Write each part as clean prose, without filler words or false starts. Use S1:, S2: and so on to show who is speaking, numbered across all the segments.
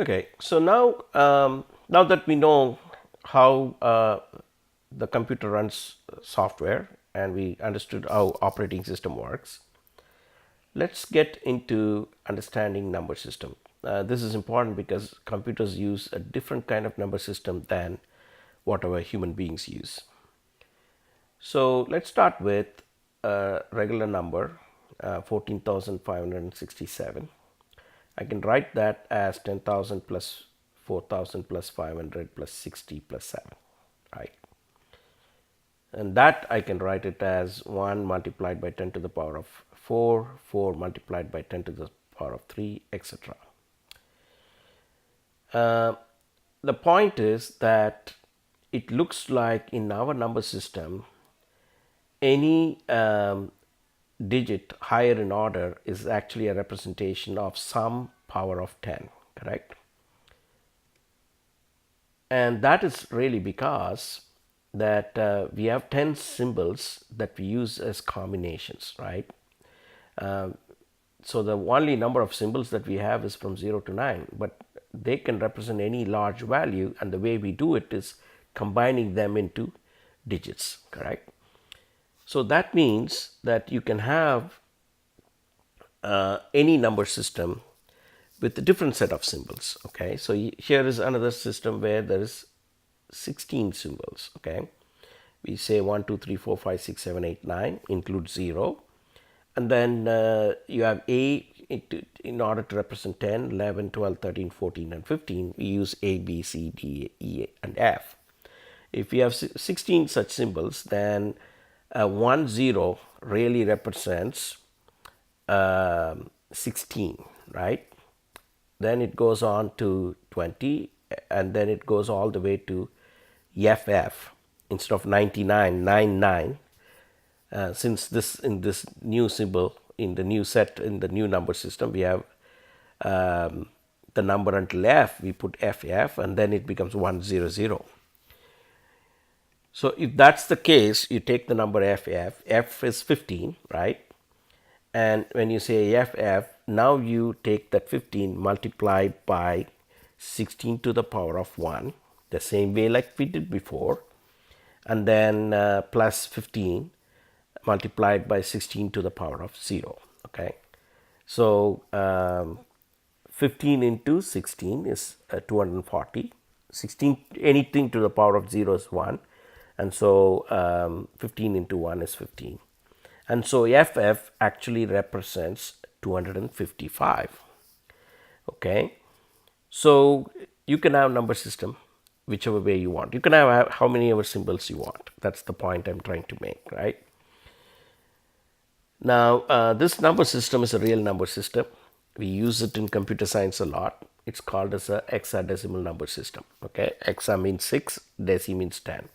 S1: Okay, so now that we know how the computer runs software and we understood how operating system works, let's get into understanding number system. This is important because computers use a different kind of number system than whatever human beings use. So let's start with a regular number, 14,567. I can write that as 10,000 plus 4,000 plus 500 plus 60 plus 7, right? And that I can write it as 1 multiplied by 10 to the power of 4, 4 multiplied by 10 to the power of 3, etc. The point is that it looks like in our number system, any digit higher in order is actually a representation of some power of 10, correct? And that is really because that we have 10 symbols that we use as combinations, right? So the only number of symbols that we have is from 0 to 9, but they can represent any large value, and the way we do it is combining them into digits, correct? So that means that you can have any number system with a different set of symbols. Okay, so here is another system where there is 16 symbols. Okay, we say 1 2 3 4 5 6 7 8 9 includes 0, and then you have a in order to represent 10 11 12 13 14 and 15, we use a b c d e and f. If we have 16 such symbols, then 1 0 really represents 16, right? Then it goes on to 20, and then it goes all the way to FF instead of 99, 99. Since this in this new symbol in the new set in the new number system, we have the number until F, we put FF, and then it becomes 100. So if that's the case, you take the number FF, F is 15, right? And when you say FF, now you take that 15 multiplied by 16 to the power of 1, the same way like we did before, and then plus 15 multiplied by 16 to the power of 0. Okay, so 15 into 16 is 240. 16, anything to the power of 0 is 1, and so 15 into 1 is 15. And so FF actually represents 255. Okay, so you can have number system whichever way you want. You can have how many ever symbols you want. That's the point I'm trying to make, right? Now this number system is a real number system. We use it in computer science a lot. It's called as a hexadecimal number system. Okay, hexa means 6, deci means 10.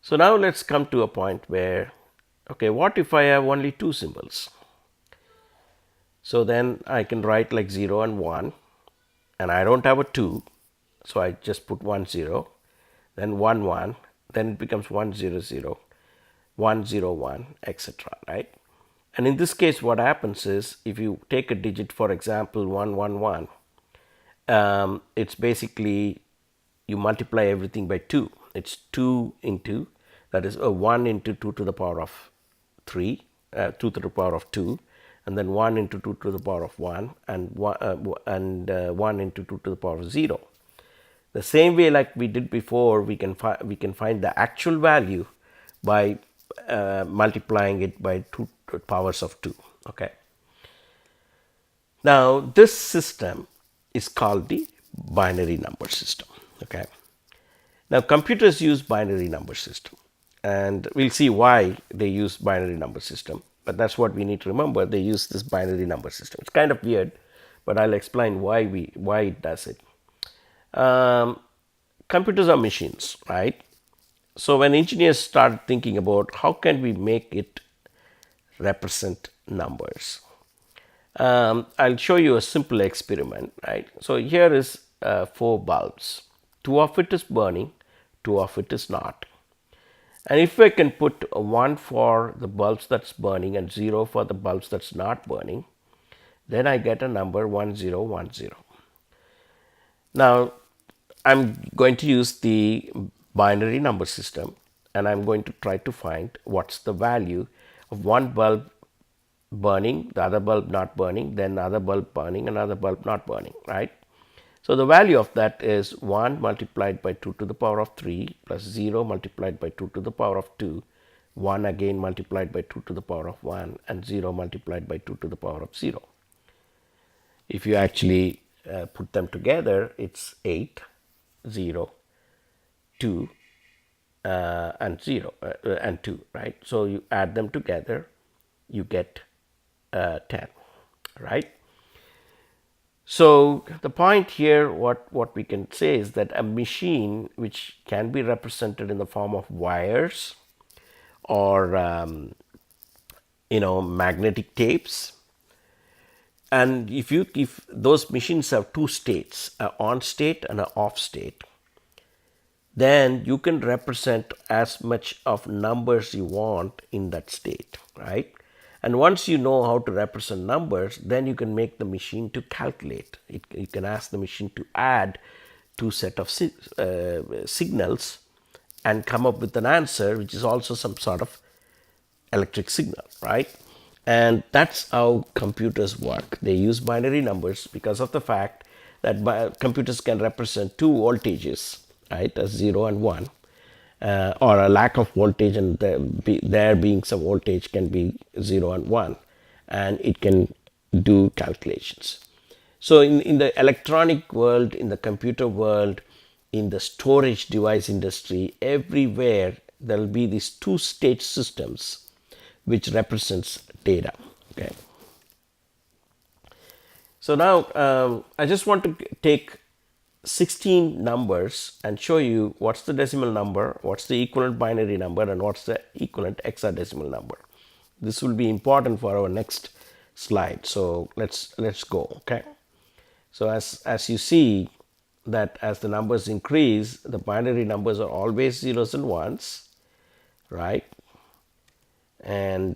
S1: So now let's come to a point where, okay, what if I have only two symbols? So then I can write like 0 and 1, and I don't have a 2, so I just put 1 0, then 1 1, then it becomes 1 0 0, 1 0 1, etc. Right? And in this case, what happens is if you take a digit, for example, 1 1 1, it's basically you multiply everything by 2. It's 2 into, that is 1 into 2 to the power of 3, 2 to the power of 2, and then 1 into 2 to the power of 1, and 1 into 2 to the power of 0. The same way like we did before, we can find the actual value by multiplying it by 2 powers of 2. Okay. Now this system is called the binary number system. Okay. Now computers use binary number system, and we'll see why they use binary number system, but that's what we need to remember. They use this binary number system. It's kind of weird, but I'll explain why it does it. Computers are machines, right? So when engineers started thinking about how can we make it represent numbers, I'll show you a simple experiment, right? So here is 4 bulbs. 2 of it is burning, 2 of it is not. And if I can put 1 for the bulbs that's burning and 0 for the bulbs that's not burning, then I get a number 1010. Now I'm going to use the binary number system, and I'm going to try to find what's the value of one bulb burning, the other bulb not burning, then other bulb burning, another bulb not burning, right? So the value of that is 1 multiplied by 2 to the power of 3 plus 0 multiplied by 2 to the power of 2, 1 again multiplied by 2 to the power of 1, and 0 multiplied by 2 to the power of 0. If you actually put them together, it's 8, 0, 2, and 0 and 2, right? So you add them together, you get 10, right? So the point here, what we can say is that a machine which can be represented in the form of wires or magnetic tapes, and if those machines have two states, an on state and an off state, then you can represent as much of numbers you want in that state, right? And once you know how to represent numbers, then you can make the machine to calculate. You can ask the machine to add two set of signals and come up with an answer, which is also some sort of electric signal, right? And that's how computers work. They use binary numbers because of the fact that computers can represent two voltages, right, as 0 and 1, or a lack of voltage and there being some voltage can be 0 and 1, and it can do calculations. So in the electronic world, in the computer world, in the storage device industry, everywhere there will be these two state systems which represents data. Okay. So now I just want to take 16 numbers and show you what's the decimal number, what's the equivalent binary number, and what's the equivalent hexadecimal number. This will be important for our next slide. So let's go. Okay. So as you see that as the numbers increase, the binary numbers are always zeros and ones, right? And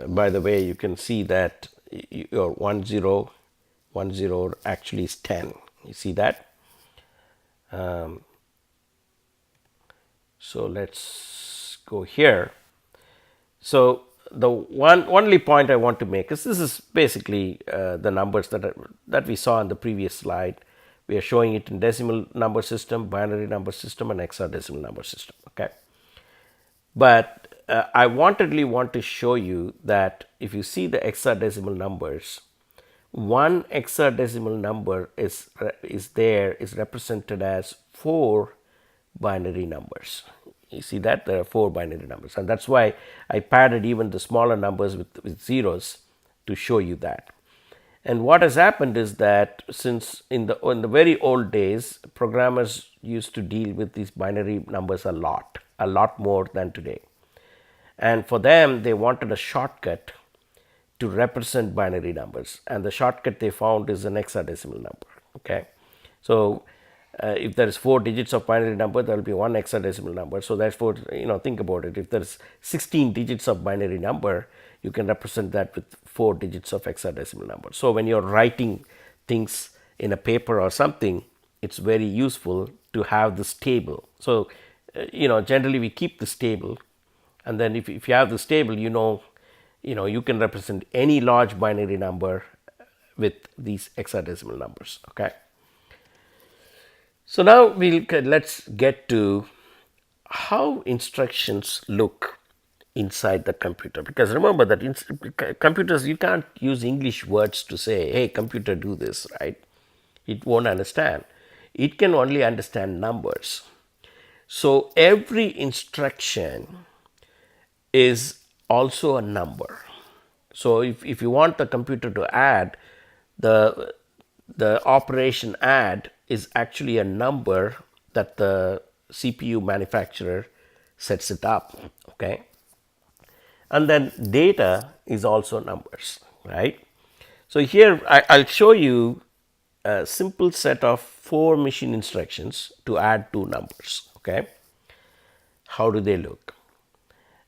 S1: by the way, you can see that your 10 actually is 10. You see that? So let's go here. So the only point I want to make is this is basically the numbers that we saw in the previous slide. We are showing it in decimal number system, binary number system, and hexadecimal number system. Okay. But I want to show you that if you see the hexadecimal numbers, one hexadecimal number is represented as 4 binary numbers. You see that there are 4 binary numbers, and that's why I padded even the smaller numbers with zeros to show you that. And what has happened is that since in the very old days, programmers used to deal with these binary numbers a lot more than today. And for them, they wanted a shortcut to represent binary numbers, and the shortcut they found is an hexadecimal number. Okay, so if there is 4 digits of binary number, there will be one hexadecimal number. So therefore, think about it. If there is 16 digits of binary number, you can represent that with 4 digits of hexadecimal number. So when you're writing things in a paper or something, it's very useful to have this table. So generally we keep this table, and then if you have this table, you can represent any large binary number with these hexadecimal numbers. Okay. So now let's get to how instructions look inside the computer, because remember that computers, you can't use English words to say, hey computer, do this, right? It won't understand. It can only understand numbers. So every instruction is also a number. So if you want the computer to add, the operation add is actually a number that the CPU manufacturer sets it up. Okay. And then data is also numbers, right? So here I'll show you a simple set of 4 machine instructions to add 2 numbers. Okay. How do they look?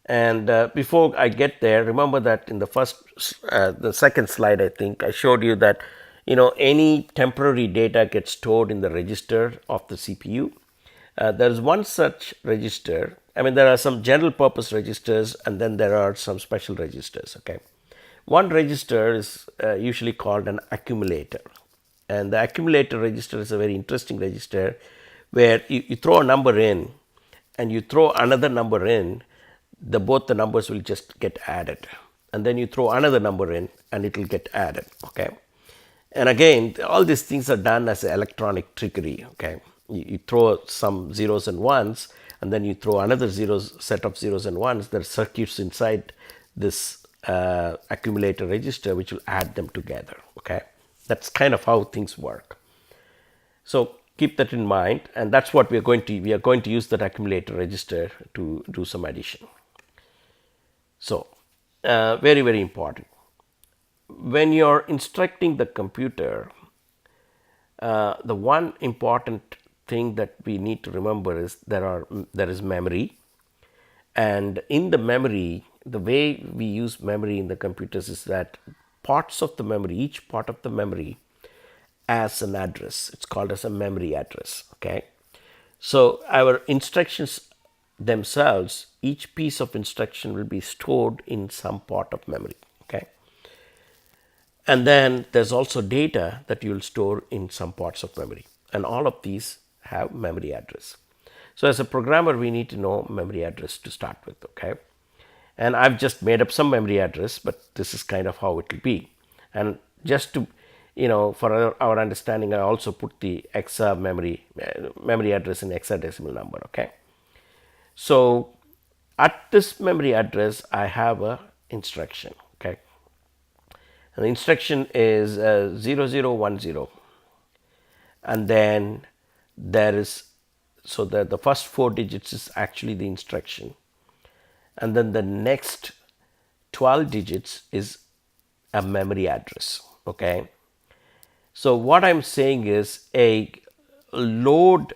S1: And before I get there, remember that in the second slide, I think I showed you that, any temporary data gets stored in the register of the CPU. There is one such register. I mean, there are some general purpose registers, and then there are some special registers. Okay, one register is usually called an accumulator, and the accumulator register is a very interesting register where you throw a number in and you throw another number in, both the numbers will just get added, and then you throw another number in and it will get added. Okay, and again, all these things are done as electronic trickery. Okay, you throw some zeros and ones, and then you throw another set of zeros and ones. There are circuits inside this accumulator register which will add them together. Okay, that's kind of how things work. So keep that in mind, and that's what we are going to use that accumulator register to do some addition. So very, very important. When you're instructing the computer, the one important thing that we need to remember is there is memory, and in the memory, the way we use memory in the computers is that each part of the memory as an address. It's called as a memory address. Okay, so our instructions themselves, each piece of instruction will be stored in some part of memory. Okay, and then there's also data that you'll store in some parts of memory, and all of these have memory address. So as a programmer, we need to know memory address to start with. Okay, and I've just made up some memory address, but this is kind of how it will be. And just to, for our understanding, I also put the hexa memory address in hexadecimal number. Okay, so at this memory address, I have a instruction. Okay, and the instruction is 0010, and then there is, so the first 4 digits is actually the instruction, and then the next 12 digits is a memory address. Okay, so what I'm saying is a load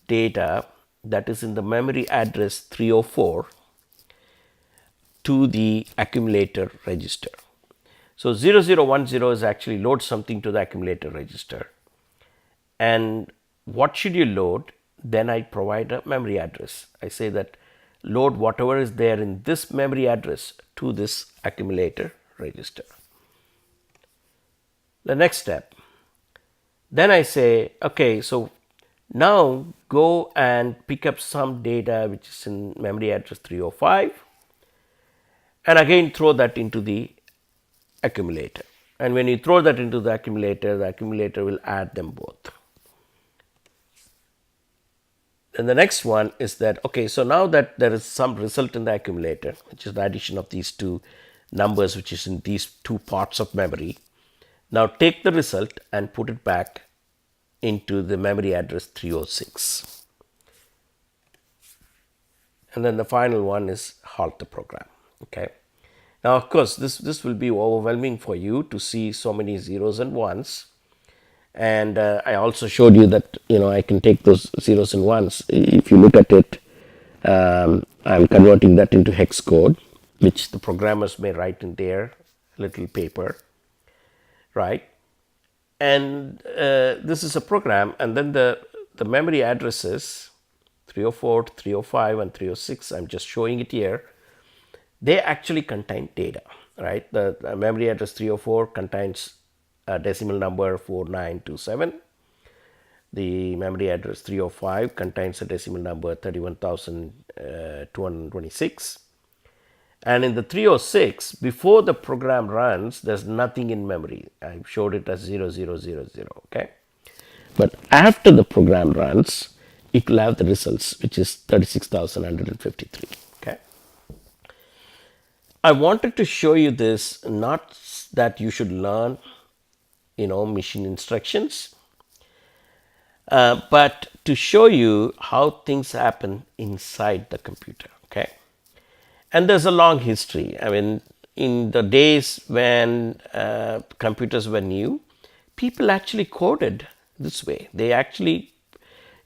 S1: data that is in the memory address 304 to the accumulator register. So 0010 is actually load something to the accumulator register. And what should you load? Then I provide a memory address. I say that load whatever is there in this memory address to this accumulator register. The next step, then I say, okay, so now go and pick up some data which is in memory address 305, and again throw that into the accumulator. And when you throw that into the accumulator will add them both. And the next one is that, okay, so now that there is some result in the accumulator, which is the addition of these two numbers, which is in these two parts of memory, now take the result and put it back into the memory address 306. And then the final one is halt the program. Okay. Now, of course, this will be overwhelming for you to see so many zeros and ones. And I also showed you that, I can take those zeros and ones. If you look at it, I'm converting that into hex code, which the programmers may write in their little paper, right? And this is a program, and then the memory addresses 304, 305, and 306, I'm just showing it here, they actually contain data, right? The memory address 304 contains a decimal number 4927. The memory address 305 contains a decimal number 31,226. And in the 306, before the program runs, there's nothing in memory. I showed it as 0000, okay? But after the program runs, it will have the results, which is 36,153, okay? I wanted to show you this, not that you should learn, machine instructions, but to show you how things happen inside the computer, okay? And there's a long history. I mean, in the days when computers were new, people actually coded this way. They actually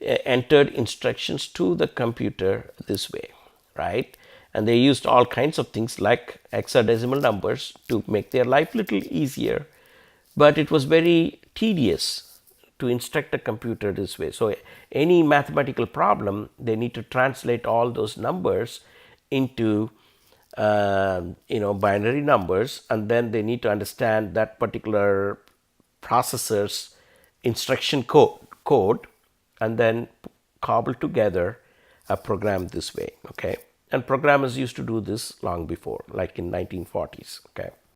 S1: entered instructions to the computer this way, right? And they used all kinds of things like hexadecimal numbers to make their life little easier, but it was very tedious to instruct a computer this way. So any mathematical problem, they need to translate all those numbers into binary numbers, and then they need to understand that particular processor's instruction code and then cobble together a program this way. Okay, and programmers used to do this long before, like in 1940s. Okay,